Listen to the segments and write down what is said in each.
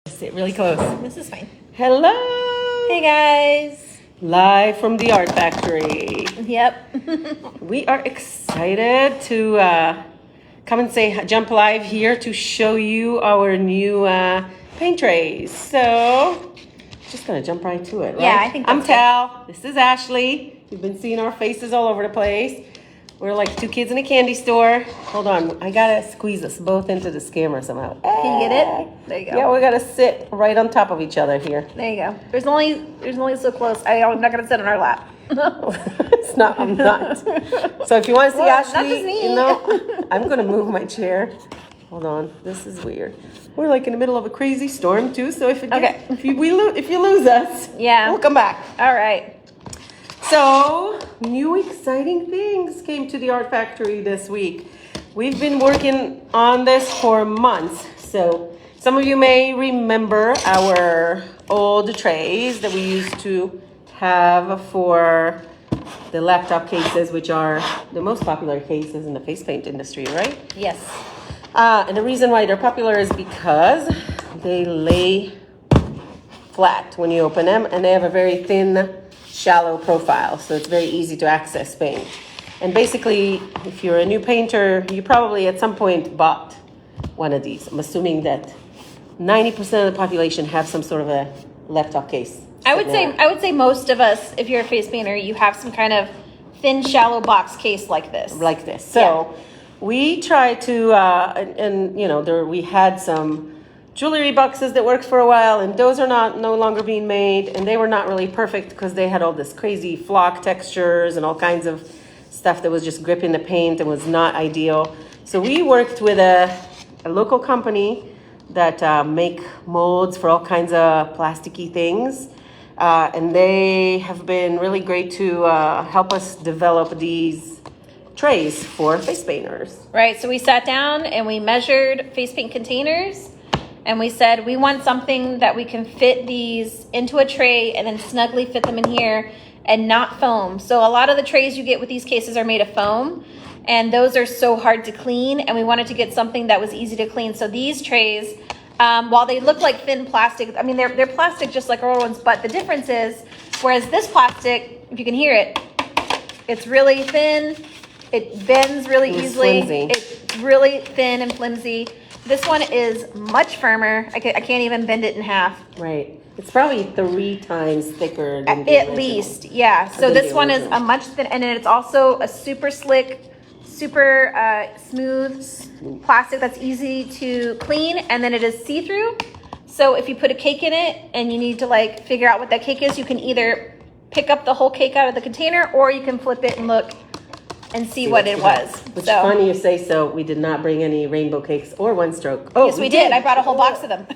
Sit really close. This is fine. Hello. Hey guys. Live from the Art Factory. Yep. We are excited to come and jump live here to show you our new paint trays. So, just gonna jump right to it, right? Yeah, I think I'm that's Tal. This is Ashley. You've been seeing our faces all over the place. We're like two kids in a candy store. Hold on, I gotta squeeze us both into the camera somehow. Can you get it? There you go. Yeah, we gotta sit right on top of each other here. There you go. There's only so close. I'm not gonna sit on our lap. It's not. I'm not. So if you want to see Well, Ashley, not just me. you know, I'm gonna move my chair. Hold on. This is weird. We're like in the middle of a crazy storm too. So if you lose us, Yeah. we'll come back. All right. So new exciting things came to the Art Factory this week. We've been working on this for months. So some of you may remember our old trays that we used to have for the laptop cases, which are the most popular cases in the face paint industry, right? Yes. And the reason why they're popular is because they lay flat when you open them, and they have a very thin, shallow profile, so it's very easy to access paint. And basically, if you're a new painter, you probably at some point bought one of these. I'm assuming that 90% of the population have some sort of a laptop case. I would say most of us, if you're a face painter, you have some kind of thin, shallow box case like this. Like this. So we try to, and you know, we had some jewelry boxes that worked for a while, and those are no longer being made, and they were not really perfect because they had all this crazy flock textures and all kinds of stuff that was just gripping the paint and was not ideal. So we worked with a local company that make molds for all kinds of plasticky things, and they have been really great to help us develop these trays for face painters. Right. So we sat down and we measured face paint containers. And we said, we want something that we can fit these into a tray and then snugly fit them in here and not foam. So a lot of the trays you get with these cases are made of foam, and those are so hard to clean, and we wanted to get something that was easy to clean. So these trays, while they look like thin plastic, I mean, they're plastic just like our old ones, but the difference is, whereas this plastic, if you can hear it, it's really thin, it bends really easily. Flimsy. It's really thin and flimsy. This one is much firmer. I can't even bend it in half. Right. It's probably 3 times thicker than the At original. least, yeah. So Than this the one is original. a much thin, and then it's also a super slick, super smooth plastic that's easy to clean, and then it is see-through. So if you put a cake in it and you need to like figure out what that cake is, you can either pick up the whole cake out of the container, or you can flip it and look and see what it was. Which So funny you say so. We did not bring any rainbow cakes or one stroke. Oh, yes, we did. I brought a whole box of them.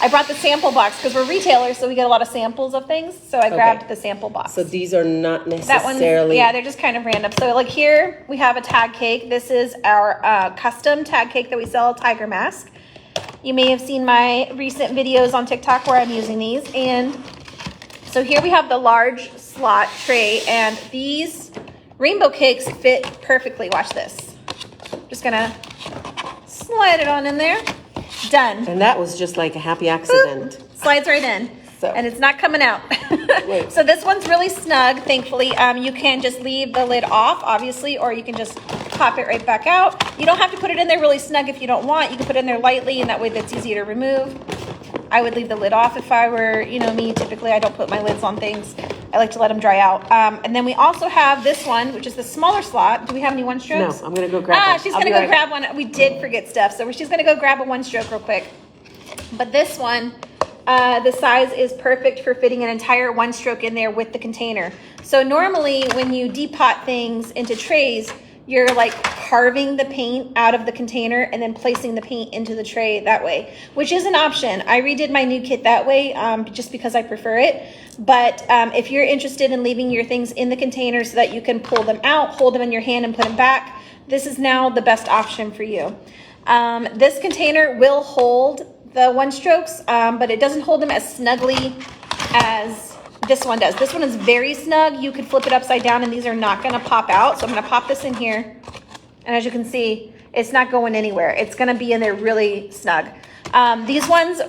I brought the sample box because we're retailers, so we get a lot of samples of things. So I grabbed the sample box. So these are not That one, necessarily. yeah, they're just kind of random. So like here we have a tag cake. This is our custom tag cake that we sell, Tiger Mask. You may have seen my recent videos on TikTok where I'm using these. And so here we have the large slot tray, and these rainbow cakes fit perfectly. Watch this. Just gonna slide it on in there. Done. And that was just like a happy accident. Boop. Slides right in. So. And it's not coming out. Wait. So this one's really snug, thankfully. You can just leave the lid off, obviously, or you can just pop it right back out. You don't have to put it in there really snug if you don't want. You can put it in there lightly, and that way that's easier to remove. I would leave the lid off if I were, me. Typically, I don't put my lids on things. I like to let them dry out. And then we also have this one, which is the smaller slot. Do we have any one strokes? No, I'm going to go grab one. She's I'll going to be go right grab one. We did forget stuff, so she's going to go grab a one stroke real quick. But this one, the size is perfect for fitting an entire one stroke in there with the container. So normally when you depot things into trays, you're like carving the paint out of the container and then placing the paint into the tray that way, which is an option. I redid my new kit that way just because I prefer it. But if you're interested in leaving your things in the container so that you can pull them out, hold them in your hand and put them back, this is now the best option for you. This container will hold the one strokes, but it doesn't hold them as snugly as this one does. This one is very snug. You could flip it upside down and these are not gonna pop out. So I'm gonna pop this in here. And as you can see, it's not going anywhere. It's gonna be in there really snug. These ones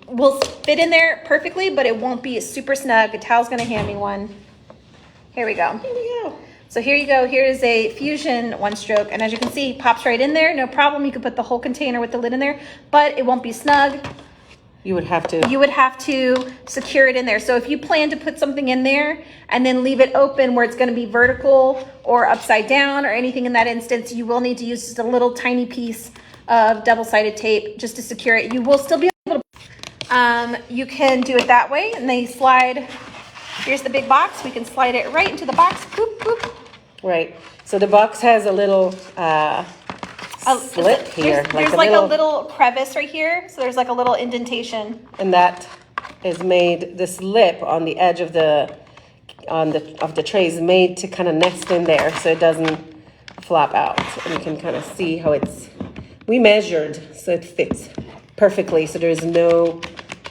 will fit in there perfectly, but it won't be super snug. Tal's gonna hand me one. Here we go. Here we go. So here you go. Here is a Fusion one stroke, and as you can see, pops right in there. No problem. You can put the whole container with the lid in there, but it won't be snug. You would have to. You would have to secure it in there. So if you plan to put something in there and then leave it open where it's going to be vertical or upside down or anything in that instance, you will need to use just a little tiny piece of double-sided tape just to secure it. You will still be able to, you can do it that way, and they slide. Here's the big box. We can slide it right into the box. Boop, boop. Right. So the box has a little slit here. There's like a little crevice right here. So there's like a little indentation. And that is made, this lip on the edge of the tray is made to kind of nest in there so it doesn't flop out. And you can kind of see how we measured so it fits perfectly. So there's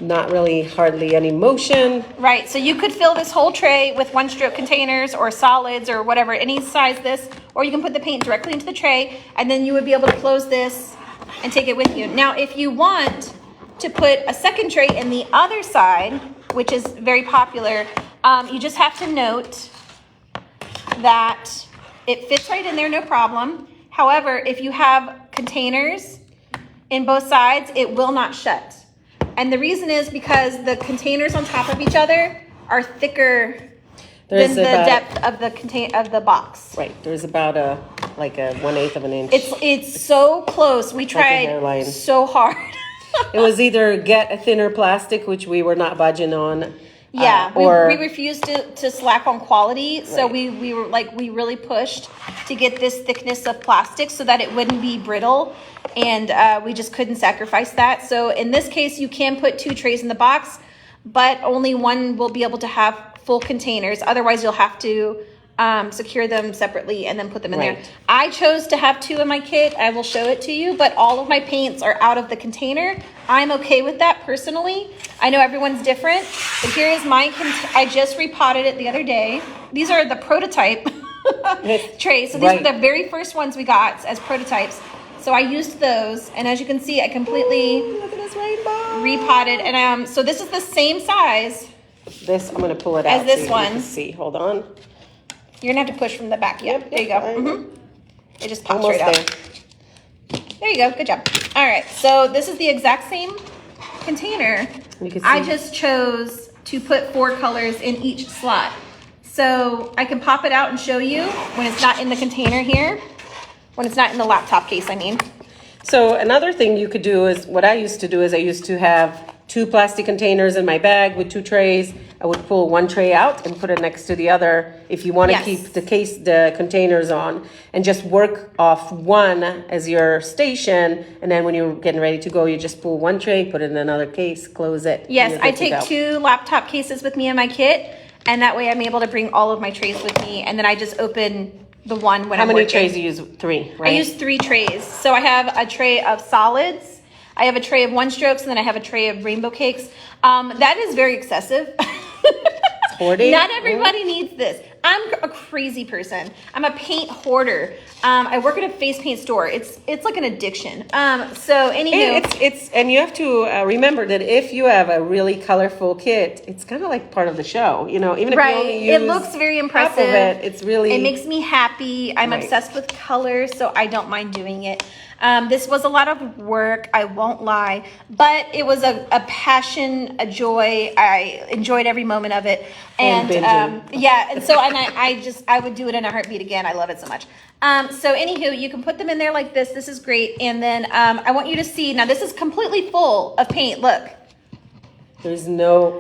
not really hardly any motion. Right, so you could fill this whole tray with one stroke containers or solids or whatever, any size this, or you can put the paint directly into the tray and then you would be able to close this and take it with you. Now, if you want to put a second tray in the other side, which is very popular, you just have to note that it fits right in there, no problem. However, if you have containers in both sides, it will not shut. And the reason is because the containers on top of each other are thicker than the depth of the box. Right. There's about a 1/8 of an inch. It's so close. We tried so hard. It was either get a thinner plastic, which we were not budging on. Yeah, or we refused to slack on quality. So Right. we really pushed to get this thickness of plastic so that it wouldn't be brittle. And we just couldn't sacrifice that. So in this case, you can put 2 trays in the box, but only one will be able to have full containers. Otherwise, you'll have to secure them separately and then put them in there. Right. I chose to have 2 in my kit. I will show it to you, but all of my paints are out of the container. I'm okay with that personally. I know everyone's different, but here is my I just repotted it the other day. These are the prototype trays. So these Right. are the very first ones we got as prototypes. So I used those, and as you can see, I completely look at this rainbow. repotted. And so this is the same size. This, I'm gonna pull it As out. this so you one. can see, hold on. You're gonna have to push from the back. Yep, there you go. Fine. It just pops Almost right out. there. There you go. Good job. All right. So this is the exact same container. You can see. I just chose to put 4 colors in each slot. So I can pop it out and show you when it's not in the container here. When it's not in the laptop case, I mean. So another thing you could do is, what I used to do is I used to have 2 plastic containers in my bag with 2 trays. I would pull one tray out and put it next to the other if you want to Yes. keep the containers on, and just work off one as your station. And then when you're getting ready to go, you just pull one tray, put it in another case, close it. and Yes, you're I good to take go. 2 laptop cases with me in my kit, and that way I'm able to bring all of my trays with me, and then I just open the one when How I'm many working. trays do you use? 3, right? I use 3 trays. So I have a tray of solids, I have a tray of one strokes, and then I have a tray of rainbow cakes. That is very excessive. hoarding. Not everybody needs this. I'm a crazy person. I'm a paint hoarder. I work at a face paint store. It's like an addiction. So anywho, It's and you have to remember that if you have a really colorful kit, it's kind of like part of the show, you know. Even if you right, only use it looks very half impressive. of it, it's really It makes me happy. I'm Right. obsessed with color, so I don't mind doing it. This was a lot of work, I won't lie, but it was a passion, a joy. I enjoyed every moment of it. And binging. Yeah, and so I would do it in a heartbeat again. I love it so much. So anywho, you can put them in there like this. This is great. And then I want you to see, now this is completely full of paint. Look. there's no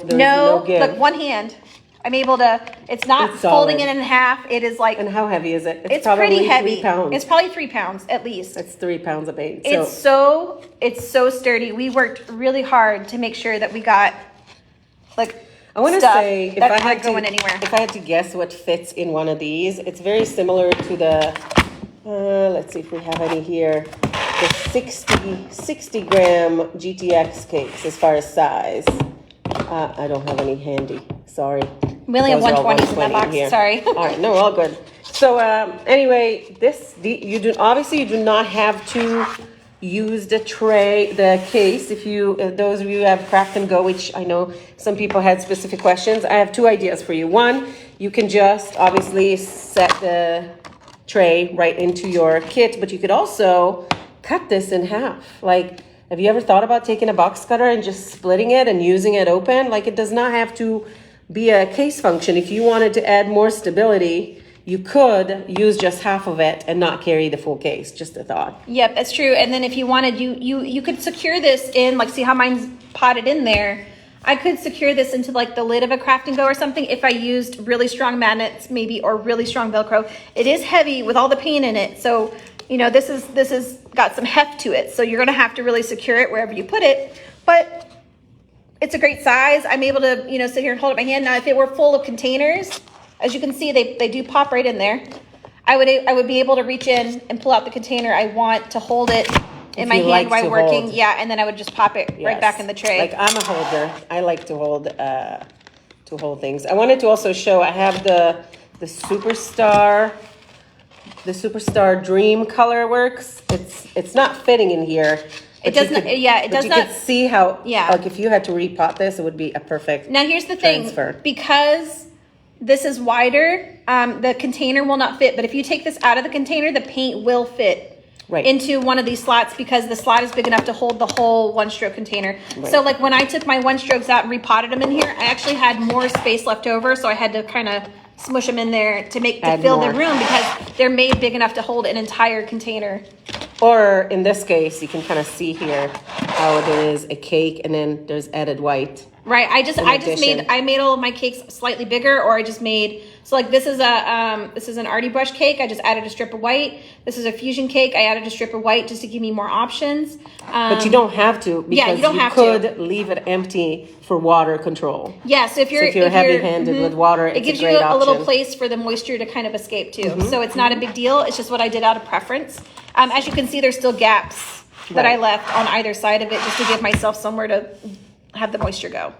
give. Look, one hand. I'm able to, it's not It's folding solid. it in half. It is like, And how heavy is it? it's probably pretty heavy. 3 pounds. It's probably 3 pounds at least. That's 3 pounds of paint. It's so sturdy. We worked really hard to make sure that we got like I want to stuff say if that's I not had going to anywhere. if I had to guess what fits in one of these, it's very similar to the let's see if we have any here. The 60 gram GTX cakes as far as size. I don't have any handy. Sorry. We only have Those are all 120s in that 120 box. here. Sorry. All right, no, all good. So anyway, you do not have to use the tray, the case. If you, those of you who have Craft and Go, which I know some people had specific questions, I have two ideas for you. One, you can just obviously set the tray right into your kit, but you could also cut this in half. Like, have you ever thought about taking a box cutter and just splitting it and using it open? Like, it does not have to be a case function. If you wanted to add more stability, you could use just half of it and not carry the full case. Just a thought. Yep, that's true. And then if you wanted, you could secure this in, like, see how mine's potted in there. I could secure this into like the lid of a Craft and Go or something if I used really strong magnets maybe, or really strong Velcro. It is heavy with all the paint in it. So, you know, this is got some heft to it. So you're gonna have to really secure it wherever you put it. But it's a great size. I'm able to, you know, sit here and hold it in my hand. Now, if it were full of containers, as you can see, they do pop right in there. I would be able to reach in and pull out the container I want to hold it in my hand while working. Hold. Yeah, and then I would just pop it right back in the tray. Like, I'm a holder. I like to hold things. I wanted to also show, I have the Superstar Dream Colorworks. It's not fitting in here. It doesn't. Yeah, it does not. You could see how. Yeah. Like, if you had to repot this, it would be a perfect. Now here's the thing. Transfer. Because this is wider, the container will not fit. But if you take this out of the container, the paint will fit. Right. Into one of these slots, because the slot is big enough to hold the whole one stroke container. Right. So like when I took my one strokes out and repotted them in here, I actually had more space left over, so I had to kind of smush them in there to fill the room, because they're made big enough to hold an entire container. Or in this case, you can kind of see here how it is a cake, and then there's added white. Right. I made all of my cakes slightly bigger, or I just made, so like this is an Artie Brush cake. I just added a strip of white. This is a fusion cake. I added a strip of white just to give me more options. But you don't have to, because you could leave it empty for water control. Yeah, so if you're heavy-handed with water, it gives you a little place for the moisture to kind of escape too. So it's not a big deal. It's just what I did out of preference. As you can see, there's still gaps that I left on either side of it, just to give myself somewhere to have the moisture go.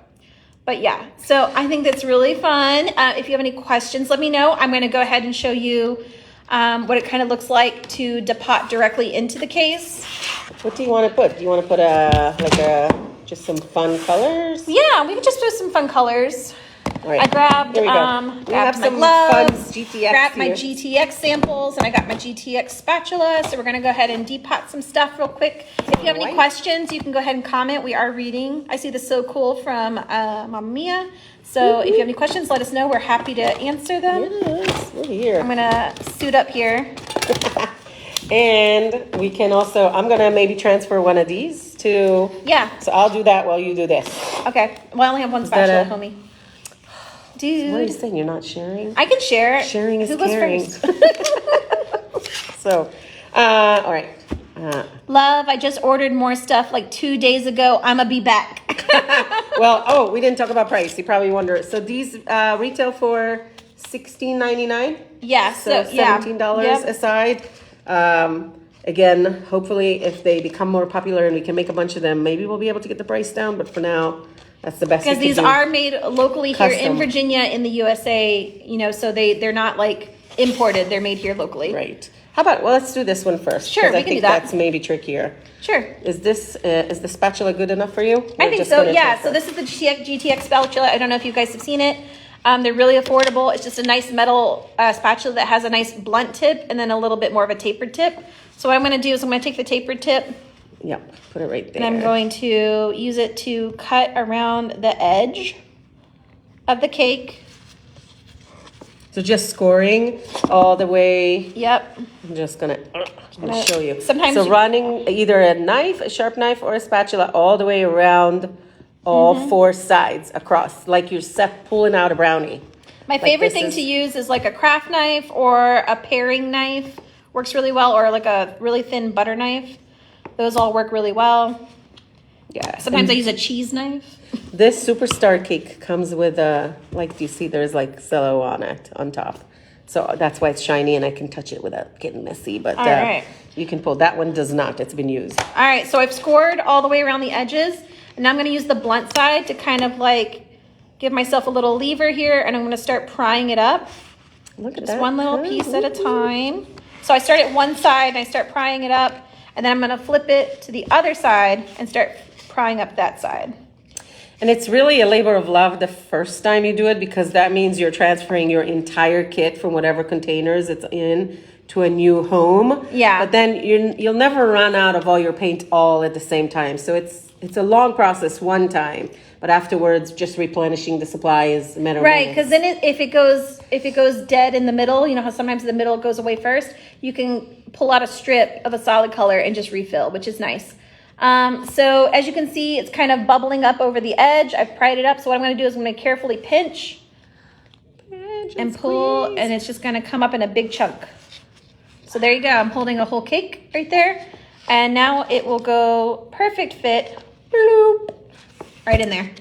But yeah, so I think that's really fun. If you have any questions, let me know. I'm going to go ahead and show you what it kind of looks like to depot directly into the case. What do you want to put? Do you want to put just some fun colors? Yeah, we can just do some fun colors. All right. I grabbed, we grabbed my some gloves, GTX grabbed my here. GTX samples, and I got my GTX spatula. So we're going to go ahead and depot some stuff real quick. If you have any questions, you can go ahead and comment. We are reading. I see this so cool from Mamma Mia. So if you have any questions, let us know. We're happy to answer them. Yes, we're here. I'm going to suit up here. And we can also, I'm going to maybe transfer one of these to... Yeah. So I'll do that while you do this. Okay. Well, I only have one spatula, homie. Dude. What are you saying? You're not sharing? I can share. Sharing is Who goes caring. first? So, all right. Love, I just ordered more stuff like 2 days ago. I'ma be back. Well, we didn't talk about price. You probably wonder. So these retail for $16.99. Yeah. So $17 a side. Again, hopefully if they become more popular and we can make a bunch of them, maybe we'll be able to get the price down. But for now, that's the best. Because these are made locally here in Virginia, in the USA. You know, so they're not like imported. They're made here locally. Right. How about, let's do this one first. Sure, we I can think do that. That's maybe trickier. Sure. Is the spatula good enough for you? I think so, yeah. So this is the GTX spatula. I don't know if you guys have seen it. They're really affordable. It's just a nice metal spatula that has a nice blunt tip and then a little bit more of a tapered tip. So what I'm going to do is I'm going to take the tapered tip. Yep, put it right there. And I'm going to use it to cut around the edge of the cake. So just scoring all the way. Yep. I'm just gonna show you. Sometimes running either a knife, a sharp knife, or a spatula all the way around all four sides across, like you're pulling out a brownie. My favorite thing to use is like a craft knife or a paring knife. Works really well, or like a really thin butter knife. Those all work really well. Yeah. Sometimes I use a cheese knife. This Superstar cake comes with like you see, there's like cello on it on top. So that's why it's shiny and I can touch it without getting messy. But all right. You can pull. That one does not. It's been used. All right. So I've scored all the way around the edges. And now I'm going to use the blunt side to kind of like give myself a little lever here. And I'm going to start prying it up. Look at Just that. one little piece at a time. So I start at one side and I start prying it up. And then I'm gonna flip it to the other side and start prying up that side. And it's really a labor of love the first time you do it, because that means you're transferring your entire kit from whatever containers it's in to a new home. Yeah. But then you'll never run out of all your paint all at the same time. So it's a long process one time, but afterwards just replenishing the supply is a matter of Right, minutes. because then if it goes dead in the middle, you know how sometimes the middle goes away first, you can pull out a strip of a solid color and just refill, which is nice. So as you can see, it's kind of bubbling up over the edge. I've pried it up. So what I'm going to do is I'm going to carefully pinch and pull, and it's just going to come up in a big chunk. So there you go. I'm holding a whole cake right there. And now it will go perfect fit, bloop, right in there.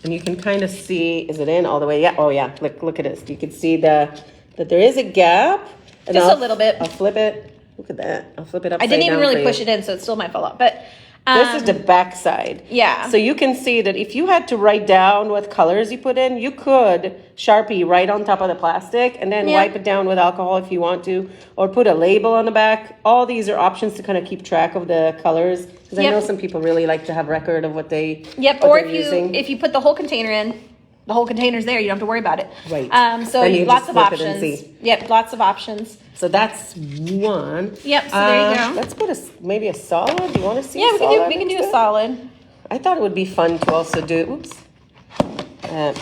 And you can kind of see, is it in all the way? Yeah. Oh yeah. Look at this. You can see that there is a gap. And Just a little bit. I'll flip it. Look at that. I'll flip it up. I didn't even really push it in, so it still might fall out. But this is the back side. Yeah. So you can see that if you had to write down what colors you put in, you could Sharpie right on top of the plastic and then wipe it down with alcohol if you want to, or put a label on the back. All these are options to kind of keep track of the colors, because I know some people really like to have record of what they what or they're using. if you put the whole container in, the whole container's there. You don't have to worry about it. Right. So Then you lots just of flip it and options. see. Yep, lots of options. So that's one. Yep, so there you go. Let's put maybe a solid. Do you want to see? Yeah, a solid we can do a instead? solid. I thought it would be fun to also do. Oops.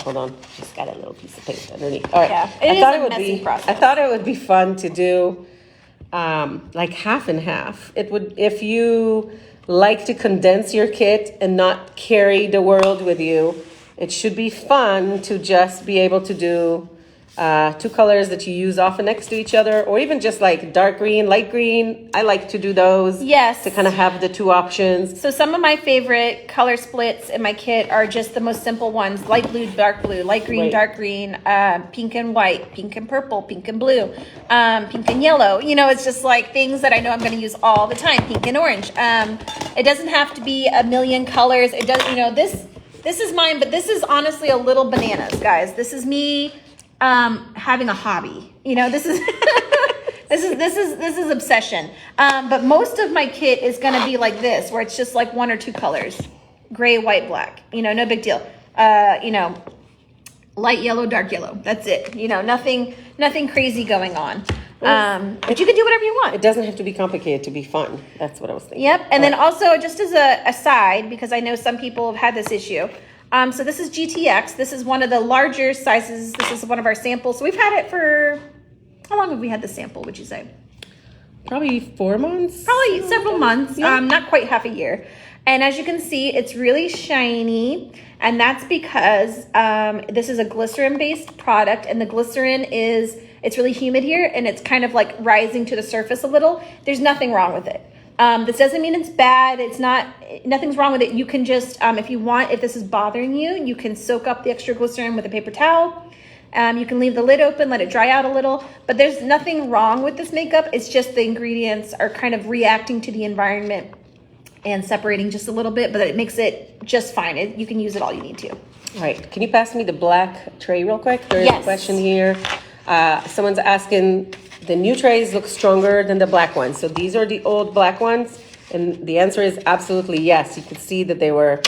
Hold on. Just got a little piece of paint underneath. All right. Yeah, it is a messy process. I thought it would be fun to do like half and half. It would, if you like to condense your kit and not carry the world with you, it should be fun to just be able to do two colors that you use often next to each other, or even just like dark green, light green. I like to do those. Yes. To kind of have the two options. So some of my favorite color splits in my kit are just the most simple ones: light blue, dark blue, light green, Right. dark green, pink and white, pink and purple, pink and blue, pink and yellow. You know, it's just like things that I know I'm going to use all the time. Pink and orange. It doesn't have to be a million colors. It does. You know, this is mine, but this is honestly a little bananas, guys. This is me having a hobby. You know, this is this is obsession. But most of my kit is going to be like this, where it's just like one or two colors: gray, white, black. You know, no big deal. You know, light yellow, dark yellow. That's it. You know, nothing crazy going on. But you can do whatever you want. It doesn't have to be complicated to be fun. That's what I was thinking. Yep. And then also, just as a aside, because I know some people have had this issue. So this is GTX. This is one of the larger sizes. This is one of our samples. So we've had it for, how long have we had the sample, would you say? Probably 4 months. Probably several months, not quite half a year. And as you can see, it's really shiny. And that's because this is a glycerin-based product. And the glycerin it's really humid here. And it's kind of like rising to the surface a little. There's nothing wrong with it. This doesn't mean it's bad. Nothing's wrong with it. You can just, if this is bothering you, you can soak up the extra glycerin with a paper towel. You can leave the lid open, let it dry out a little, but there's nothing wrong with this makeup. It's just the ingredients are kind of reacting to the environment and separating just a little bit, but it makes it just fine. You can use it all you need to. All right. Can you pass me the black tray real quick? There's a question here. Someone's asking, the new trays look stronger than the black ones. So these are the old black ones. And the answer is absolutely yes. You could see that they were,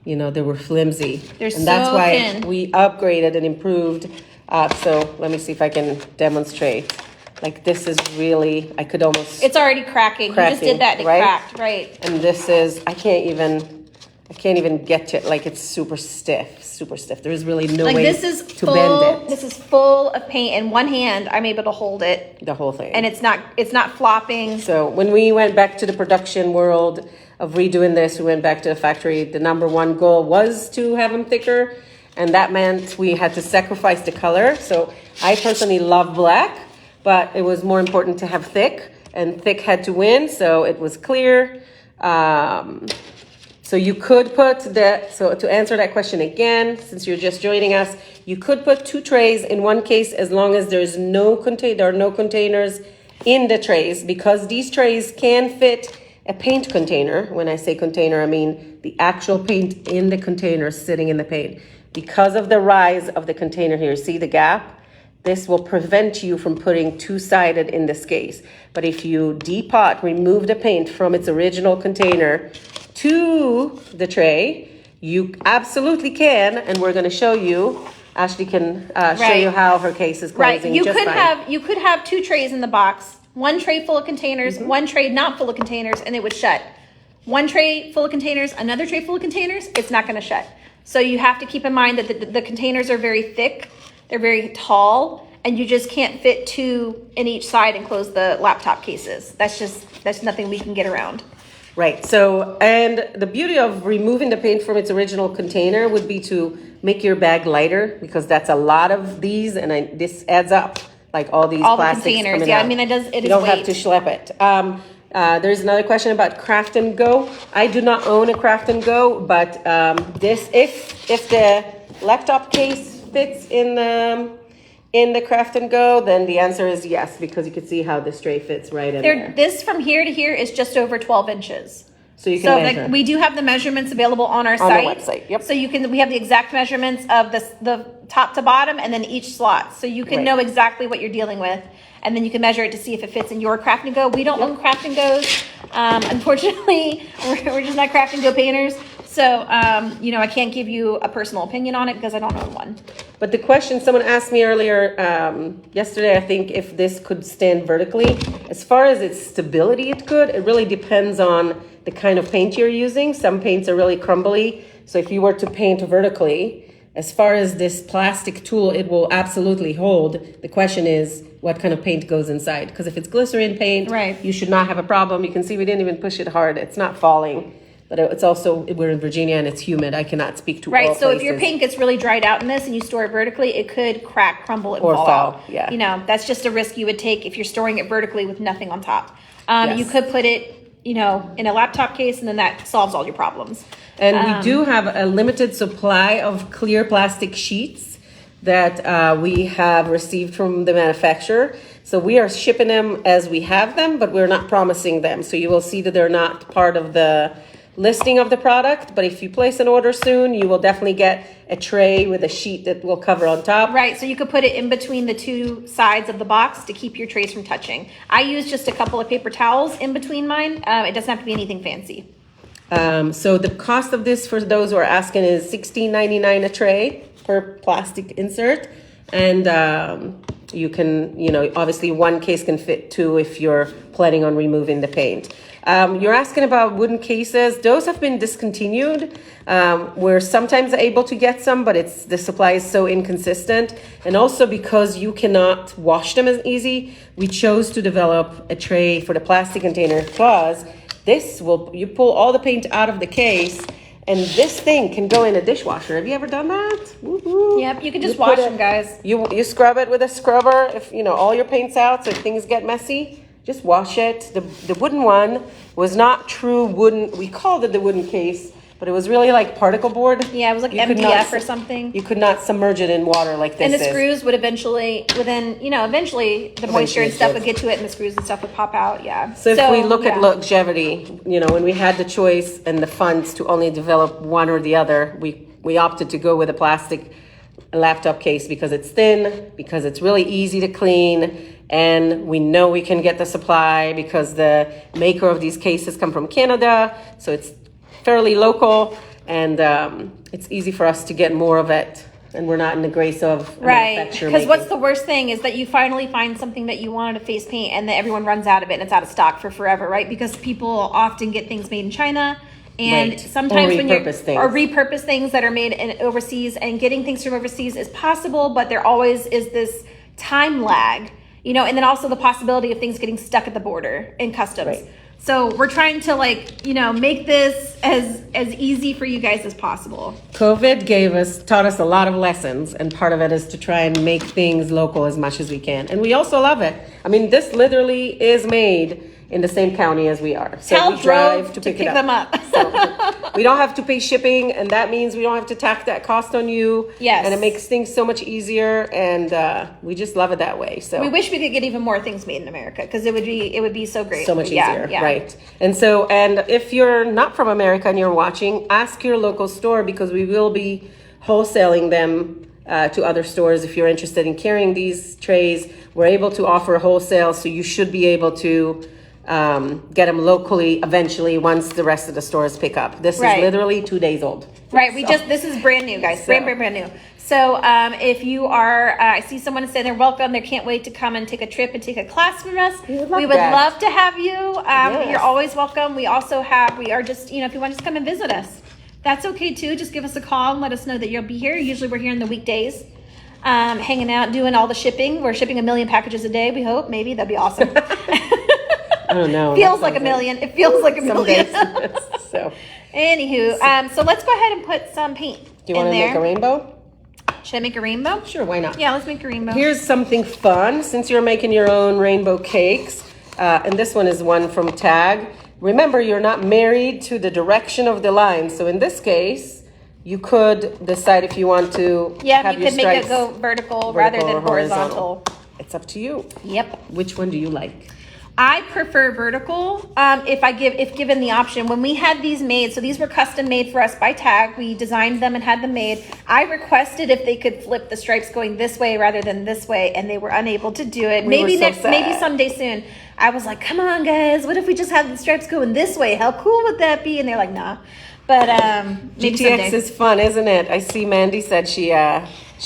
they were flimsy. They're and that's so why thin. we upgraded and improved. So let me see if I can demonstrate. Like this is really, I could almost. It's already cracking. You just did that and it cracked, right? And this is, I can't even get to it. Like it's super stiff. There is really no way this is to bend it. This is full of paint. In one hand, I'm able to hold it. The whole thing. And it's not flopping. So when we went back to the production world of redoing this, we went back to the factory. The number one goal was to have them thicker. And that meant we had to sacrifice the color. So I personally love black, but it was more important to have thick. And thick had to win. So it was clear. So you could put so to answer that question again, since you're just joining us, you could put 2 trays in one case as long as there are no containers in the trays, because these trays can fit a paint container. When I say container, I mean the actual paint in the container sitting in the paint. Because of the rise of the container here, see the gap? this will prevent you from putting two-sided in this case. But if you depot, remove the paint from its original container to the tray, you absolutely can, and we're going to show you. Ashley can show you how her case is closing. Right. You just could fine. you could have two trays in the box, one tray full of containers, one tray not full of containers, and it would shut. One tray full of containers, another tray full of containers, it's not going to shut. So you have to keep in mind that the containers are very thick, they're very tall, and you just can't fit two in each side and close the laptop cases. That's nothing we can get around. Right. So, and the beauty of removing the paint from its original container would be to make your bag lighter, because that's a lot of these, and this adds up, like all these All the plastics containers, coming yeah, out. I mean, it You is don't have weight. to schlep it. There's another question about Craft and Go. I do not own a Craft and Go, but this, if the laptop case fits in the Craft and Go, then the answer is yes, because you can see how this tray fits right in there. This from here to here is just over 12 inches. So you can So measure. like, we do have the measurements available on our On site. the website, yep. So we have the exact measurements of the top to bottom and then each slot. So you can Right. know exactly what you're dealing with. And then you can measure it to see if it fits in your Craft and Go. We don't own Craft and Go's. Unfortunately, we're just not Craft and Go painters. So, I can't give you a personal opinion on it because I don't own one. But the question someone asked me earlier, yesterday, I think, if this could stand vertically. As far as its stability, it could. It really depends on the kind of paint you're using. Some paints are really crumbly. So if you were to paint vertically, as far as this plastic tool, it will absolutely hold. The question is, what kind of paint goes inside? Because if it's glycerin paint, Right. you should not have a problem. You can see we didn't even push it hard. It's not falling. But it's also, we're in Virginia and it's humid. I cannot speak to all Right. So if your places. paint gets really dried out in this and you store it vertically, it could crack, crumble, and Or fall fall, out. yeah. That's just a risk you would take if you're storing it vertically with nothing on top. Yes. You could put it, in a laptop case, and then that solves all your problems. And we do have a limited supply of clear plastic sheets that we have received from the manufacturer. So we are shipping them as we have them, but we're not promising them. So you will see that they're not part of the listing of the product. But if you place an order soon, you will definitely get a tray with a sheet that will cover on top. Right, so you could put it in between the two sides of the box to keep your trays from touching. I use just a couple of paper towels in between mine. It doesn't have to be anything fancy. So the cost of this, for those who are asking, is $16.99 a tray per plastic insert. And you can, obviously one case can fit two if you're planning on removing the paint. You're asking about wooden cases. Those have been discontinued. We're sometimes able to get some, but the supply is so inconsistent. And also because you cannot wash them as easy, we chose to develop a tray for the plastic container, because you pull all the paint out of the case, and this thing can go in a dishwasher. Have you ever done that? Woo-hoo. Yep, you can just put wash it- them, guys. You scrub it with a scrubber. If all your paint's out, so if things get messy, just wash it. The wooden one was not true wooden. We called it the wooden case, but it was really like particle board. Yeah, it was like You could not MDF or su- something. You could not submerge it in water like this And the is. screws would eventually the moisture and stuff should. would get to it, and the screws and stuff would pop out. Yeah. So if we look at yeah. longevity, when we had the choice and the funds to only develop one or the other, we opted to go with a plastic laptop case because it's thin, because it's really easy to clean, and we know we can get the supply because the maker of these cases come from Canada, so it's fairly local, and it's easy for us to get more of it, and we're not in the grace of a Right, manufacturer because what's making. the worst thing is that you finally find something that you wanted to face paint, and then everyone runs out of it, and it's out of stock for forever, right? Because people often get things made in China, and Right. sometimes Or when you're repurpose things. or repurpose things that are made in overseas, and getting things from overseas is possible, but there always is this time lag, and then also the possibility of things getting stuck at the border in customs. Right. So we're trying to make this as easy for you guys as possible. COVID taught us a lot of lessons, and part of it is to try and make things local as much as we can. And we also love it. I mean, this literally is made in the same county as we are. So Cal we drive drove to to pick pick it them up. up. So we don't have to pay shipping, and that means we don't have to tack that cost on you. Yes. And it makes things so much easier, and we just love it that way. So We wish we could get even more things made in America because it would be so great. so much Yeah, easier, yeah. right? And if you're not from America and you're watching, ask your local store, because we will be wholesaling them to other stores if you're interested in carrying these trays. We're able to offer wholesale, so you should be able to get them locally eventually once the rest of the stores pick up. This Right. is literally 2 days old. Right, this is brand new, guys. Brand new. So if you are, I see someone saying they're welcome, they can't wait to come and take a trip and take a class from us. We would We would that. love to have you. Yes. You're always welcome. We are just, if you want to just come and visit us, that's okay too. Just give us a call and let us know that you'll be here. Usually we're here in the weekdays, hanging out, doing all the shipping. We're shipping 1 million packages a day, we hope. Maybe, that'd be awesome. I don't know. Feels like a million. It feels like a Some million. days. So, Anywho, so let's go ahead and put some paint do you want in to there. make a rainbow? Should I make a rainbow? Sure, why not? Yeah, let's make a rainbow. Here's something fun. Since you're making your own rainbow cakes, and this one is one from Tag. Remember, you're not married to the direction of the line. So in this case, you could decide if you want to Yeah, have you your could make it stripes go vertical rather vertical than or horizontal. It's up to you. Yep. Which one do you like? I prefer vertical if given the option. When we had these made, so these were custom made for us by Tag. We designed them and had them made. I requested if they could flip the stripes going this way rather than this way, and they were unable to do it. We Maybe were so next, sad. maybe someday soon. I was like, come on, guys, what if we just have the stripes going this way? How cool would that be? And they're like, nah. But maybe GTX someday. is fun, isn't it? I see Mandy said she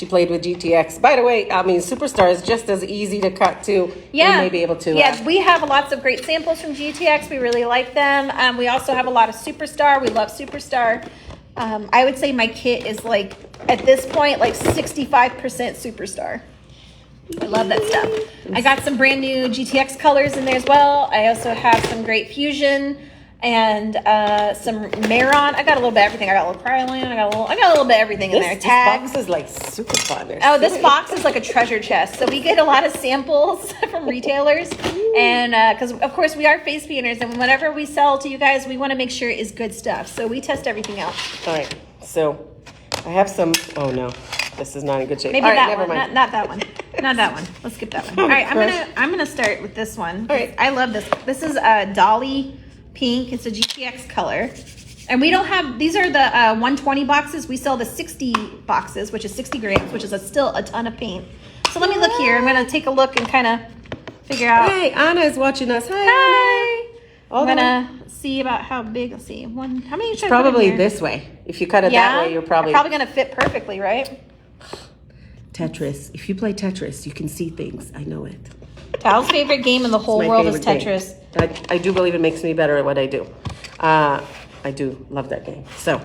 played with GTX. By the way, I mean, Superstar is just as easy to cut too. Yeah. You may be able to. Yeah, we have lots of great samples from GTX. We really like them. We also have a lot of Superstar. We love Superstar. I would say my kit is like, at this point, like 65% Superstar. I love that stuff. I got some brand new GTX colors in there as well. I also have some great Fusion and some Maron. I got a little bit of everything. I got a little Krylon. I got a little bit of everything in there. This Tags. box is like super fun. They're Oh, this silly. box is like a treasure chest. So we get a lot of samples from retailers. And because, of course, we are face painters. And whatever we sell to you guys, we want to make sure it is good stuff. So we test everything out. All right, so I have some. Oh no, this is not in good shape. Maybe All right, that never one. mind. Not that one. Not that one. Let's skip that one. All right, I'm gonna start with this one. All right. I love this. This is Dolly Pink. It's a GTX color. And we don't have, these are the 120 boxes. We sell the 60 boxes, which is 60 grams, which is still a ton of paint. So let me look here. I'm going to take a look and kind of figure out. Hey, Anna is watching us. Hi, Anna. Hi. All I'm the going to see about how big. Let's see. How many should I put in Probably here? this way. If you cut it Yeah. that way, you're probably going to fit perfectly, right? Tetris. If you play Tetris, you can see things. I know it. Tal's favorite game in the whole My world is favorite game. Tetris. I do believe it makes me better at what I do. I do love that game. So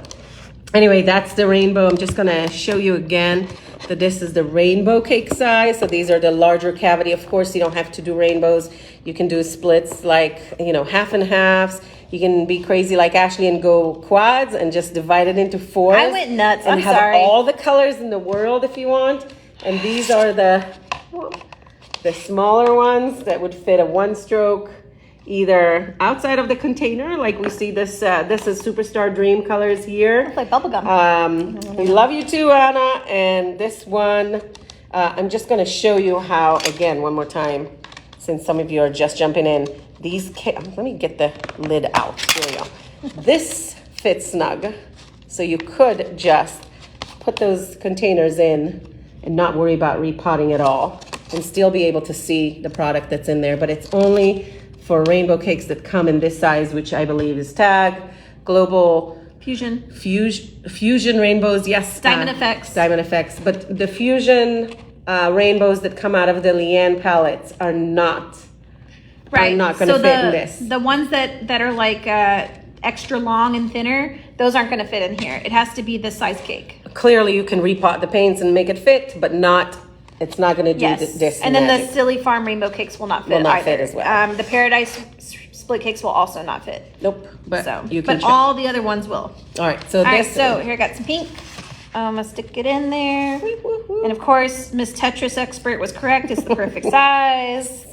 anyway, that's the rainbow. I'm just gonna show you again that this is the rainbow cake size. So these are the larger cavity. Of course, you don't have to do rainbows. You can do splits like, half and halves. You can be crazy like Ashley and go quads and just divide it into fours. I went nuts. And I'm have sorry. all the colors in the world if you want. And these are the smaller ones that would fit a one stroke either outside of the container, like we see this. This is Superstar Dream colors here. Like bubblegum. We love you too, Anna. And this one, I'm just going to show you how, again, one more time, since some of you are just jumping in. Let me get the lid out. Here we go. This fits snug, so you could just put those containers in and not worry about repotting at all, and still be able to see the product that's in there. But it's only for rainbow cakes that come in this size, which I believe is Tag, Global, Fusion Rainbows, yes. Diamond Effects. Diamond Effects. But the Fusion rainbows that come out of the Leanne palettes are not Right. not gonna so fit in this. The ones that are like extra long and thinner, those aren't going to fit in here. It has to be this size cake. Clearly, you can repot the paints and make it fit, but it's not going to do Yes. this And then magic. the Silly Farm rainbow cakes will not fit Will not either. fit as well. The Paradise split cakes will also not fit. Nope. But So, you can but check. all the other ones will. All right. So All right, this. so here I got some pink. I'm gonna stick it in there. And of course, Miss Tetris Expert was correct. It's the perfect size.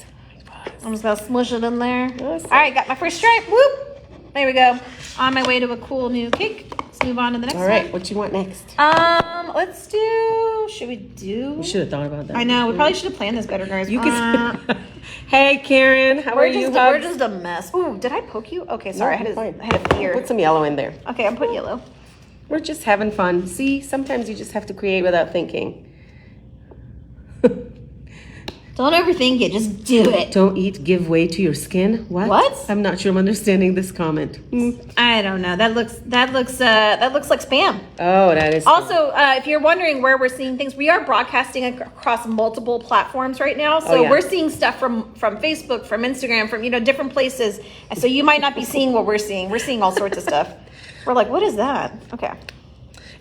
I'm just gonna smush it in there. Awesome. All right, got my first stripe. Whoop! There we go. On my way to a cool new cake. Let's move on to the next All right. one. What you want next? Let's do. Should we do? You should have thought about that. I know. We probably should have planned this better, guys. You can. Hey, Karen. How are We're you? we're Hugs? just a mess. Ooh, did I poke you? Okay, sorry. No, fine. I had a fear. Put some yellow in there. Okay, I'm putting yellow. We're just having fun. See, sometimes you just have to create without thinking. Don't overthink it. Just do it. Don't eat, give way to your skin. What? I'm not sure I'm understanding this comment. I don't know. That looks like spam. Oh, that is. Also, if you're wondering where we're seeing things, we are broadcasting across multiple platforms right now. So yeah. we're seeing stuff from Facebook, from Instagram, from different places. And so you might not be seeing what we're seeing. We're seeing all sorts of stuff. We're like, what is that? Okay.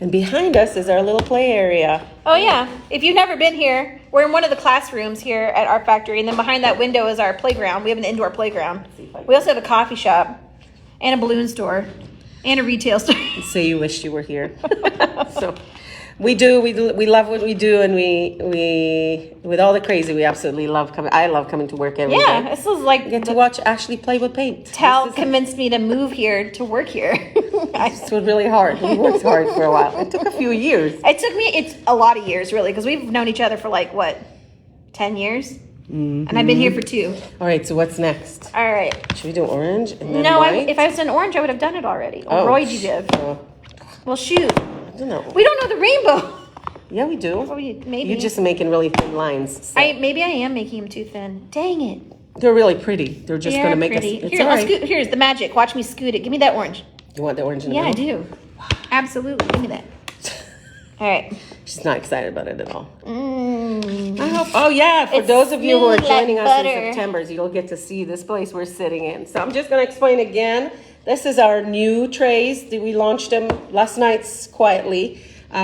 And behind us is our little play area. Oh yeah. If you've never been here, we're in one of the classrooms here at our factory, and then behind that window is our playground. We have an indoor playground. We also have a coffee shop, and a balloon store, and a retail store. Say you wished you were here. So we love what we do, and we with all the crazy, we absolutely love coming. I love coming to work every day. Yeah, this is like Get to watch Ashley play with paint. Tal convinced me to move here to work here. It was really hard. We worked hard for a while. It took a few years. It's a lot of years, really, because we've known each other for 10 years? Mm-hmm. And I've been here for 2. All right, so what's next? All right. Should we do orange and then No, white? if I was done orange, I would have done it already. Or Roy Div. Well, shoot. I don't know. We don't know the rainbow. Yeah, we do. Well, maybe. You're just making really thin lines. So. Maybe I am making them too thin. Dang it. They're really pretty. They're just going to make pretty. us... It's Here, all right. here's the magic. Watch me scoot it. Give me that orange. You want the orange in the Yeah, I middle? do. Absolutely. Give me that. All right. She's not excited about it at all. I hope. Oh yeah, for It's those of you who are smooth like joining us butter. in September, you'll get to see this place we're sitting in. So I'm just going to explain again. This is our new trays. We launched them last night quietly.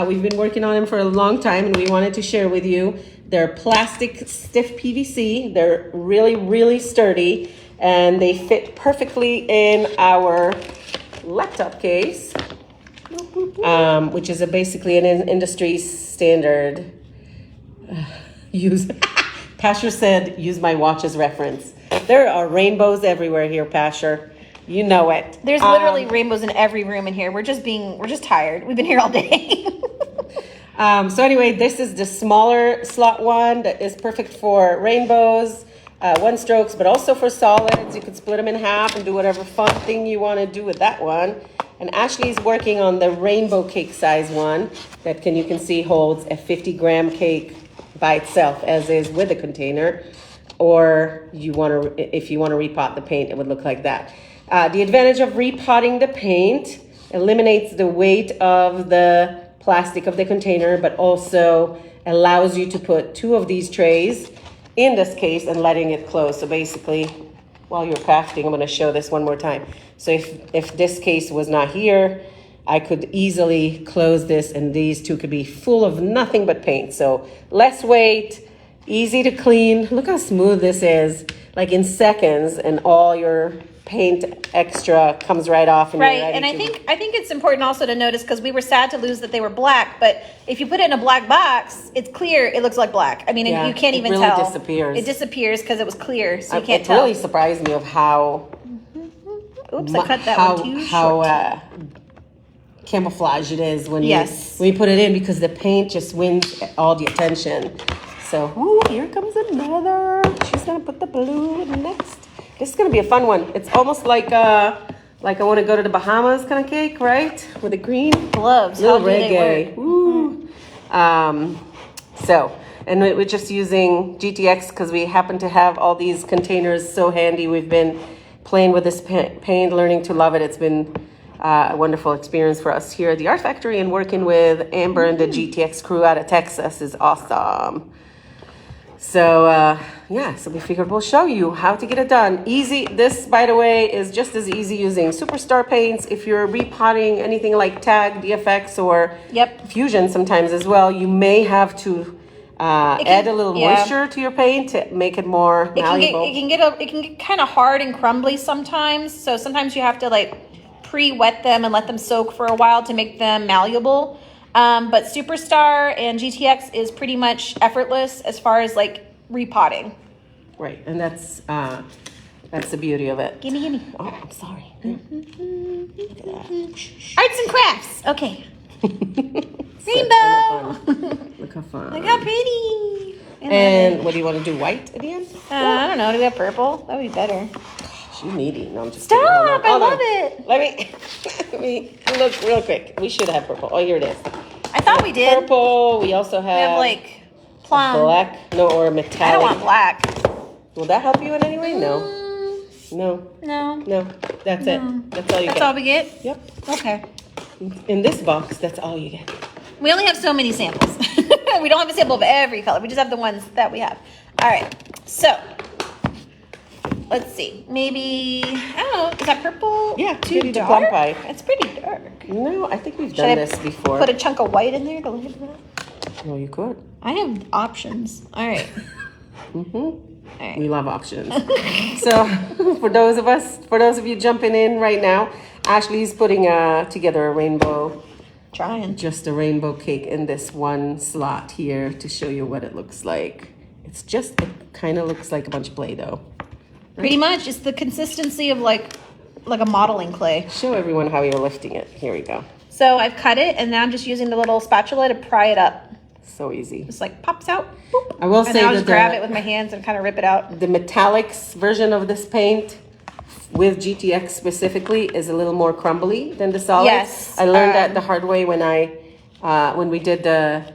We've been working on them for a long time, and we wanted to share with you. They're plastic stiff PVC. They're really, really sturdy, and they fit perfectly in our laptop case, which is basically an industry standard. Pasher said, use my watch as reference. There are rainbows everywhere here, Pasher. You know it. There's literally rainbows in every room in here. We're just tired. We've been here all day. So anyway, this is the smaller slot one that is perfect for rainbows, one strokes, but also for solids. You can split them in half and do whatever fun thing you want to do with that one. And Ashley's working on the rainbow cake size one that you can see holds a 50-gram cake by itself, as is with a container. Or if you want to repot the paint, it would look like that. The advantage of repotting the paint eliminates the weight of the plastic of the container, but also allows you to put 2 of these trays in this case and letting it close. So basically, while you're crafting, I'm going to show this one more time. So if this case was not here, I could easily close this, and these 2 could be full of nothing but paint. So less weight, easy to clean. Look how smooth this is, like in seconds, and all your paint extra comes right off. And Right, you're ready and I to- think it's important also to notice, because we were sad to lose that they were black, but if you put it in a black box, it's clear. It looks like black. I mean, Yeah, you can't it even really tell. disappears. It disappears because it was clear, so you It can't tell. really surprised me of how Oops, I cut that one too short. camouflage it is when Yes. you put it in, because the paint just wins all the attention. So, ooh, here comes another. She's gonna put the blue next. This is gonna be a fun one. It's almost like I want to go to the Bahamas kind of cake, right? With the green Gloves. little How do they reggae. work? Ooh. And we're just using GTX because we happen to have all these containers so handy. We've been playing with this paint, learning to love it. It's been a wonderful experience for us here at the Art Factory, and working with Amber and the GTX crew out of Texas is awesome. So so we figured we'll show you how to get it done. Easy. This, by the way, is just as easy using Superstar paints. If you're repotting anything like Tag, DFX, or Fusion sometimes as well, you may have to add a little moisture to your paint to make it more malleable. It can get kind of hard and crumbly sometimes. So sometimes you have to pre-wet them and let them soak for a while to make them malleable. But Superstar and GTX is pretty much effortless as far as repotting. Right, and that's the beauty of it. Gimme. Oh, I'm sorry. Arts and crafts. Okay. Rainbow. Look how fun. Look how pretty. And what do you want to do? White at the end? I don't know. Do we have purple? That would be better. You needy. No, I'm just Stop! kidding. Hold on. I love it. Let me look real quick. We should have purple. Oh, here it is. I thought we did. Purple. We also We have Plum. Black? No, or metallic. I don't want black. Will that help you in any way? No. No. No. No. That's it. That's all you That's get. all we get? Yep. Okay. In this box, that's all you get. We only have so many samples. We don't have a sample of every color. We just have the ones that we have. All right. So, let's see. Maybe, I don't know. Is that purple Yeah, too give you the dark? plum pie. It's pretty dark. No, I think we've Should done I this before. Put a chunk of white in there to look at that? Well, you could. I have options. All right. Mm-hmm. All right. We love options. So, for those of you jumping in right now, Ashley's putting together a rainbow, Trying. just a rainbow cake in this one slot here to show you what it looks like. It kind of looks like a bunch of Play-Doh. Pretty much. It's the consistency of like a modeling clay. Show everyone how you're lifting it. Here we go. So I've cut it and now I'm just using the little spatula to pry it up. So easy. Just like pops out. Boop. I will And say then I'll that just grab it with my hands and kind of rip it out. the metallics version of this paint with GTX specifically is a little more crumbly than the solids. Yes, I learned that the hard way when we did the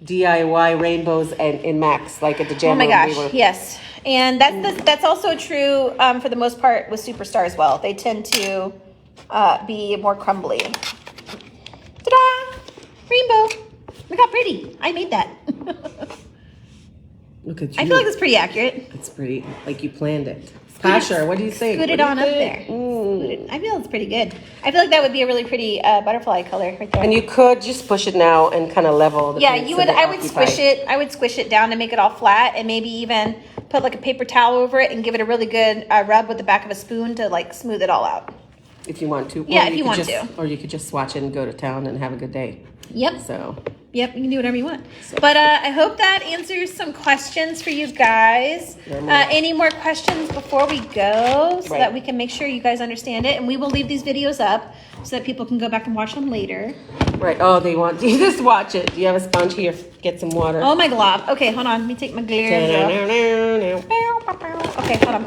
DIY rainbows and in Max, like at the jam Oh my room, gosh, yes. And that's also true for the most part with Superstar as well. They tend to be more crumbly. Ta-da! Rainbow. Look how pretty. I made that. Look at you. I feel like it's pretty accurate. It's pretty, like you planned it. Pasha, what do you think? Scoot it What do on you up think? there. Mm. Scoot it. I feel it's pretty good. I feel like that would be a really pretty butterfly color right there. And you could just push it now and kind of level the Yeah, paint you so would. they I would occupy. squish it. I would squish it down to make it all flat, and maybe even put like a paper towel over it and give it a really good rub with the back of a spoon to like smooth it all out. If you want to. Yeah, Or if you could want just, to. Or you could just swatch it and go to town and have a good day. Yep. So, Yep, you can do whatever you want. But I hope that answers some questions for you guys. Any more questions before we go so Right. that we can make sure you guys understand it? And we will leave these videos up so that people can go back and watch them later. right. Oh, they want you just watch it. Do you have a sponge here? Get some water. Oh, my glob. Okay, hold on. Let me take my glare off. I Okay, hold on.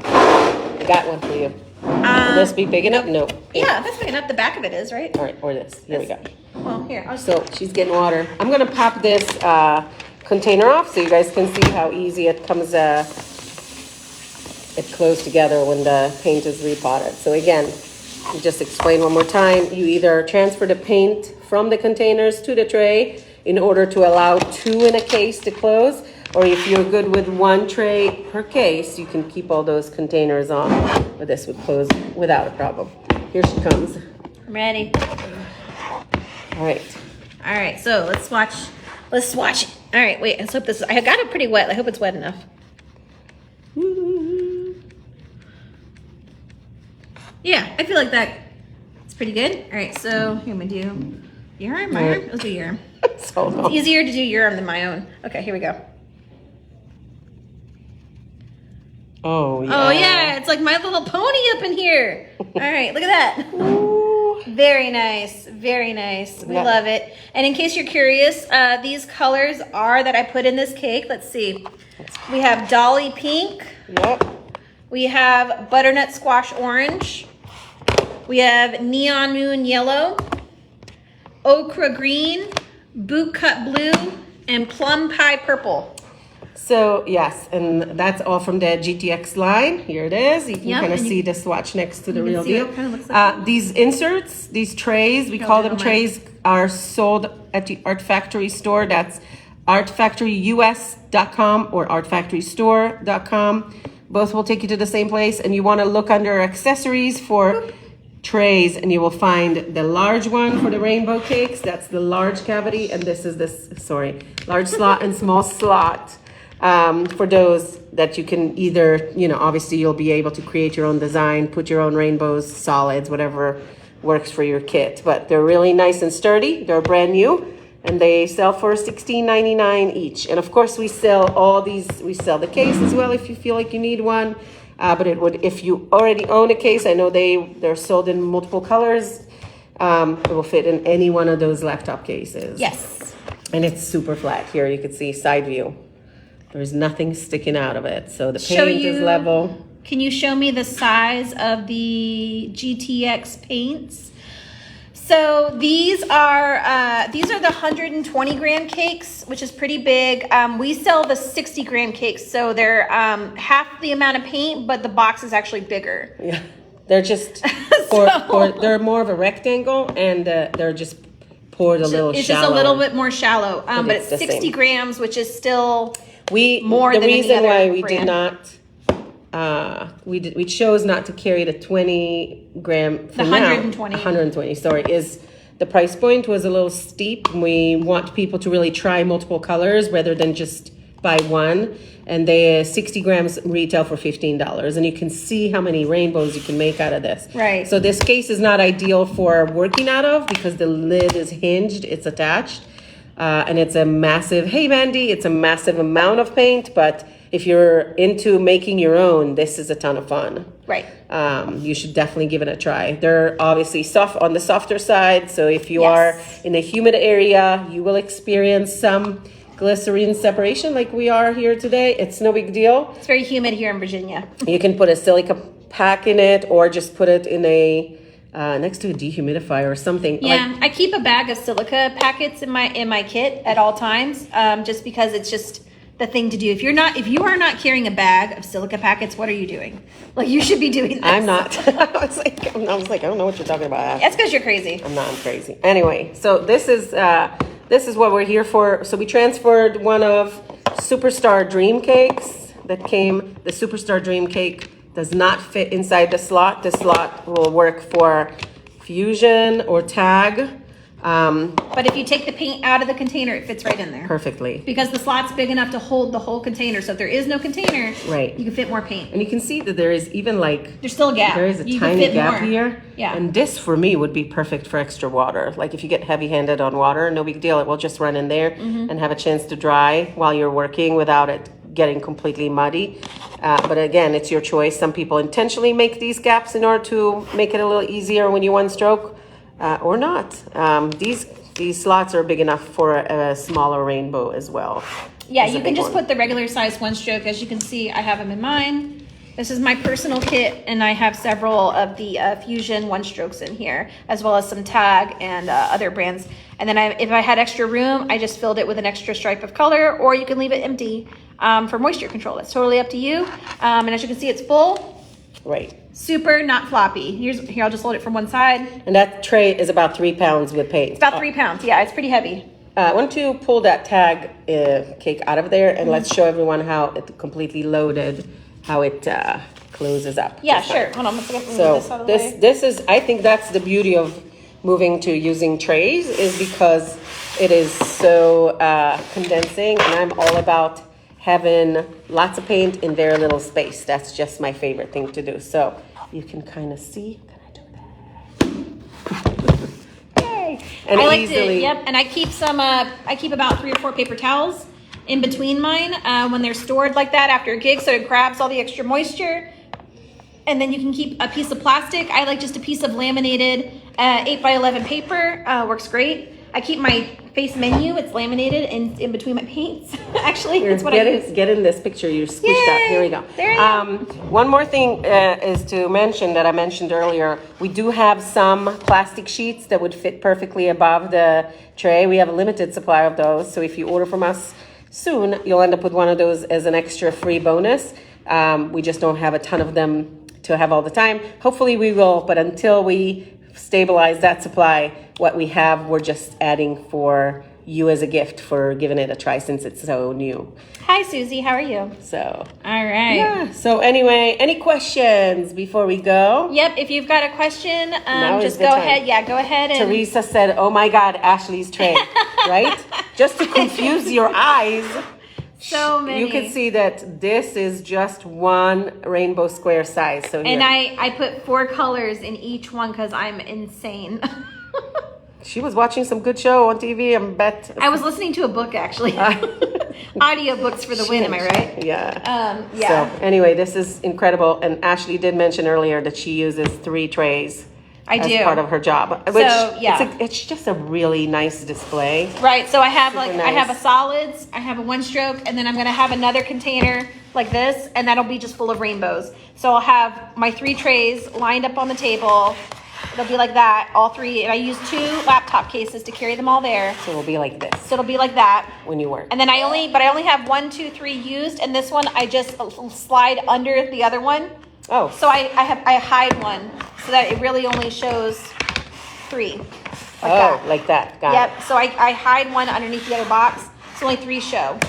got one for you. Will this be big enough? No. Yeah, that's big enough. The back of it is, right? All right, or this. Here we go. Well, here. I'll just So she's getting water. I'm gonna pop this container off so you guys can see how easy it comes. It closed together when the paint is repotted. So again, just explain one more time. You either transfer the paint from the containers to the tray in order to allow two in a case to close, or if you're good with one tray per case, you can keep all those containers on. But this would close without a problem. Here she comes. I'm ready. All right. All right, so let's swatch. Let's swatch it. All right, wait. Let's hope this. I got it pretty wet. I hope it's wet enough. Yeah, I feel like that. It's pretty good. All right, so here I'm gonna do your arm, my arm. Let's do your arm. So It's easier to do your arm than my own. Okay, here we go. Oh yeah. Oh yeah, it's like My Little Pony up in here. All right, look at that. Ooh. Very nice, very nice. We Yeah. love it. And in case you're curious, these colors are that I put in this cake. Let's see. We have Dolly Pink. Yep. We have Butternut Squash Orange. We have Neon Moon Yellow, Ochre Green, Boot Cut Blue, and Plum Pie Purple. So yes, and that's all from the GTX line. Here it is. You can Yep, kind of and see the swatch next to the you can real see what deal. it kinda looks like. These inserts, these trays, we call them on my- trays, are sold at the Art Factory store. That's artfactoryus.com or artfactorystore.com. Both will take you to the same place, and you want to look under accessories for trays, and you will find the large one for the rainbow cakes. That's the large cavity, and this is large slot and small slot. For those that you can either, obviously you'll be able to create your own design, put your own rainbows, solids, whatever works for your kit. But they're really nice and sturdy. They're brand new, and they sell for $16.99 each. And of course, we sell all these. We sell the case as well if you feel like you need one. But if you already own a case, I know they're sold in multiple colors. It will fit in any one of those laptop cases. Yes. And it's super flat. Here you can see side view. There's nothing sticking out of it. So the Show paint is you- level. Can you show me the size of the GTX paints? So these are the 120 gram cakes, which is pretty big. We sell the 60 gram cakes, so they're half the amount of paint, but the box is actually bigger. Yeah, they're just they're more of a rectangle, and they're just poured a little. It's shallower. just a little bit more shallow, but it's it's the 60 same. grams, which is still more. The than any reason other why we brand. did not. We chose not to carry the 20 gram. For The 120. 120. Sorry, is the price point was a little steep. We want people to really try multiple colors rather than just buy one. And they 60 grams retail for $15, and you can see how many rainbows you can make out of this. Right. So this case is not ideal for working out of because the lid is hinged. It's attached, and it's a massive. Hey, Mandy, it's a massive amount of paint, but if you're into making your own, this is a ton of fun. right. You should definitely give it a try. They're obviously soft on the softer side, so if you Yes. are in a humid area, you will experience some glycerine separation like we are here today. It's no big deal. It's very humid here in Virginia. You can put a silica pack in it or just put it in a next to a dehumidifier or something. Yeah, I keep a bag of silica packets in my kit at all times, just because it's just the thing to do. If you are not carrying a bag of silica packets, what are you doing? Like, you should be doing this. I'm not. I was like, I don't know what you're talking about. That's because you're crazy. I'm crazy. Anyway, so this is what we're here for. So we transferred one of Superstar Dream Cakes that came. The Superstar Dream Cake does not fit inside the slot. The slot will work for Fusion or Tag But if you take the paint out of the container, it fits right in there. perfectly. Because the slot's big enough to hold the whole container. So if there is no container, Right. you can fit more paint. And you can see that there is even like There's still a gap. there is a You can tiny fit gap more. here. Yeah. And this for me would be perfect for extra water. Like if you get heavy-handed on water, no big deal. It will just run in there Mm-hmm. and have a chance to dry while you're working without it getting completely muddy. But again, it's your choice. Some people intentionally make these gaps in order to make it a little easier when you one stroke, or not. These slots are big enough for a smaller rainbow as well. Yeah, It's a you can big just one. put the regular size one stroke. As you can see, I have them in mine. This is my personal kit, and I have several of the Fusion one strokes in here, as well as some Tag and other brands. And then if I had extra room, I just filled it with an extra stripe of color, or you can leave it empty for moisture control. It's totally up to you. And as you can see, it's full. Right. Super, not floppy. Here, I'll just hold it from one side. It's And that tray is about 3 pounds with paint. about 3 pounds. Yeah, it's pretty heavy. I want to pull that Tag cake out of there and let's show everyone how it completely loaded, how it closes up. Yeah, This sure. time. Hold on, let's get So this out of the way. this is, I think that's the beauty of moving to using trays, is because it is so condensing, and I'm all about having lots of paint in very little space. That's just my favorite thing to do. So you can kind of see. Can I do that? Yay. And I like easily- to, yep, and I keep some, I keep about 3 or 4 paper towels in between mine when they're stored like that after a gig, so it grabs all the extra moisture. And then you can keep a piece of plastic. I like just a piece of laminated 8x11 paper, works great. I keep my face menu, it's laminated in between my paints. Actually, that's what I use. Get in this picture. You're squished out. Yay! Here we go. There I am. One more thing is to mention that I mentioned earlier. We do have some plastic sheets that would fit perfectly above the tray. We have a limited supply of those. So if you order from us soon, you'll end up with one of those as an extra free bonus. We just don't have a ton of them to have all the time. Hopefully we will, but until we stabilize that supply, what we have, we're just adding for you as a gift for giving it a try since it's so new. Hi, Susie. How are you? So, All right. yeah. So anyway, any questions before we go? Yep. If you've got a question, Now is just the go time. ahead. Yeah, go ahead and. Teresa said, "Oh my God, Ashley's tray," right? Just to confuse your eyes. So many. You can see that this is just one rainbow square size. So here. And I put 4 colors in each one because I'm insane. She was watching some good show on TV. I bet. I was listening to a book actually. Audio books for the win, am I right? Yeah. Yeah. So anyway, this is incredible. And Ashley did mention earlier that she uses 3 trays. I as do. part of her job. Which yeah. it's just a really nice display. Right. So I have Super I have a nice. solids, I have a one stroke, and then I'm gonna have another container like this, and that'll be just full of rainbows. So I'll have my 3 trays lined up on the table, It'll be like that, all three. And I use 2 laptop cases to carry them all there. So it'll be like this So it'll be like that. when you work. And then I only have 1, 2, 3 used, and this one I just slide under the other one. Oh, So I hide one so that it really only shows 3. Like that. like that. Got Yep. So I hide one underneath the other box. So only 3 show. it.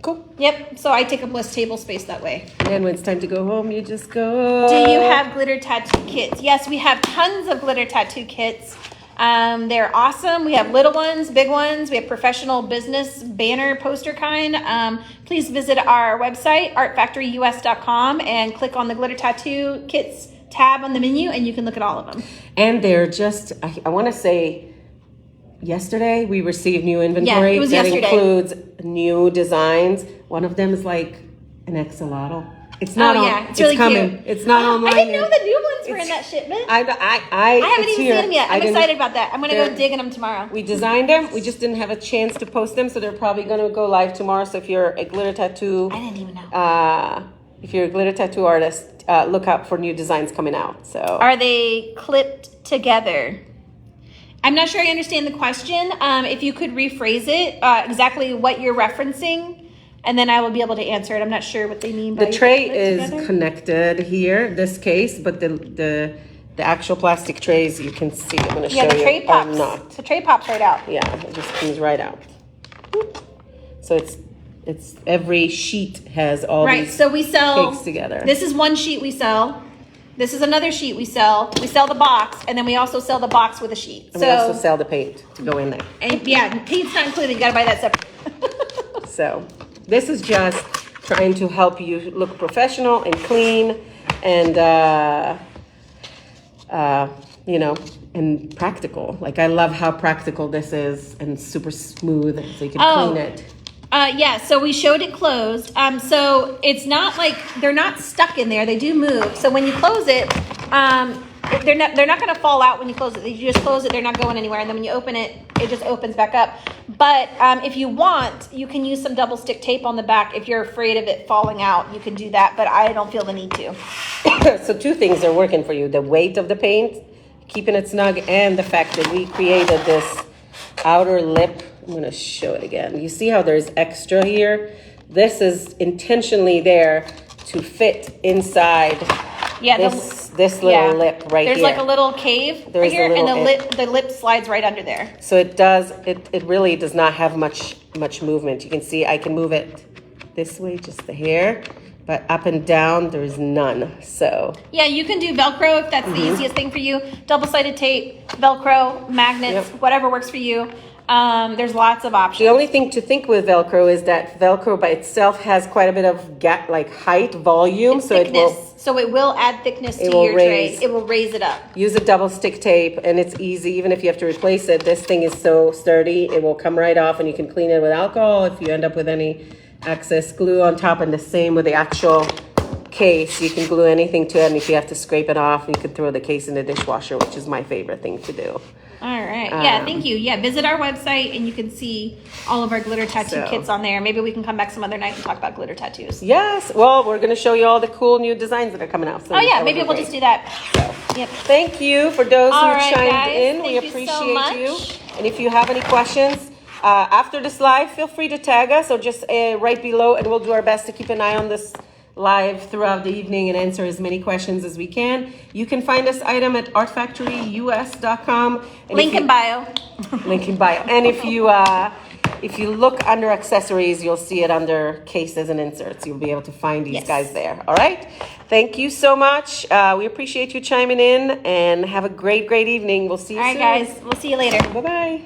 Cool. Yep. So I take up less table space that way. And then when it's time to go home, you just go. Do you have glitter tattoo kits? Yes, we have tons of glitter tattoo kits. They're awesome. We have little ones, big ones. We have professional business banner poster kind. Please visit our website, artfactoryus.com, and click on the glitter tattoo kits tab on the menu, and you can look at all of them. And they're just, I want to say, yesterday we received new inventory it was that yesterday. includes new designs. One of them is like an axolotl. It's not Oh, on. yeah. It's really coming. cute. It's not online. I didn't know yet. the new ones were in It's- that shipment. I I haven't it's even here. seen them yet. I I'm didn't- excited about that. I'm going to go they're- dig in them tomorrow. We designed them. We just didn't have a chance to post them, so they're probably going to go live tomorrow. So if you're a glitter tattoo, I didn't even know. if you're a glitter tattoo artist, look out for new designs coming out. So Are they clipped together? I'm not sure I understand the question. If you could rephrase it, exactly what you're referencing, and then I will be able to answer it. I'm not sure what they mean by the tray clipped is together. connected here, this case, but the actual plastic trays you can see. I'm going to Yeah, show the you. tray are pops. not. The tray pops right out. Yeah, it just comes right out. So it's every sheet has all Right. these So we sell cakes together. This is one sheet we sell. This is another sheet we sell. We sell the box, and then we also sell the box with a sheet. And we also sell the paint to go in there. And yeah, paint's not included. You gotta buy that separate. So this is just trying to help you look professional and clean and and practical. Like, I love how practical this is and super smooth, so you can Oh. clean it. Yeah, so we showed it closed. So it's not like they're not stuck in there. They do move. So when you close it, they're not going to fall out when you close it. You just close it. They're not going anywhere. And then when you open it, it just opens back up. But if you want, you can use some double stick tape on the back. If you're afraid of it falling out, you can do that. But I don't feel the need to. So 2 things are working for you: the weight of the paint, keeping it snug, and the fact that we created this outer lip. I'm going to show it again. You see how there's extra here? This is intentionally there to fit inside Yeah, this little lip right There's here. like a little cave There right is a here, and little the lip slides right under there. So it really does not have much movement. You can see I can move it this way, just the hair, but up and down there is none. So Yeah, you can do Velcro if that's the easiest thing for you. Double-sided tape, Velcro, magnets, Yep. whatever works for you. There's lots of options. the only thing to think with Velcro is that Velcro by itself has quite a bit of height, volume, so thickness. it will So it will add thickness to It will your raise. tray. It will raise it up. use a double stick tape, and it's easy. Even if you have to replace it, this thing is so sturdy, it will come right off, and you can clean it with alcohol if you end up with any excess glue on top. And the same with the actual case. You can glue anything to it, and if you have to scrape it off, you could throw the case in the dishwasher, which is my favorite thing to do. All right. Yeah, thank you. Yeah, visit our website and you can see all of our glitter tattoo So- kits on there. Maybe we can come back some other night and talk about glitter tattoos. Yes, well, we're going to show you all the cool new designs that are coming out. So Oh yeah, that maybe would be we'll great. just do that. Yep. Thank you for those All who right, chimed guys. in. We Thank you so appreciate you. much. And if you have any questions after this live, feel free to tag us or just right below, and we'll do our best to keep an eye on this live throughout the evening and answer as many questions as we can. You can find this item at artfactoryus.com. And Link if you- in bio. Link in bio. And if you look under accessories, you'll see it under cases and inserts. You'll be able to find these Yes. guys there. All right. Thank you so much. We appreciate you chiming in, and have a great evening. We'll see you All right, soon. guys. We'll see you later. Bye bye.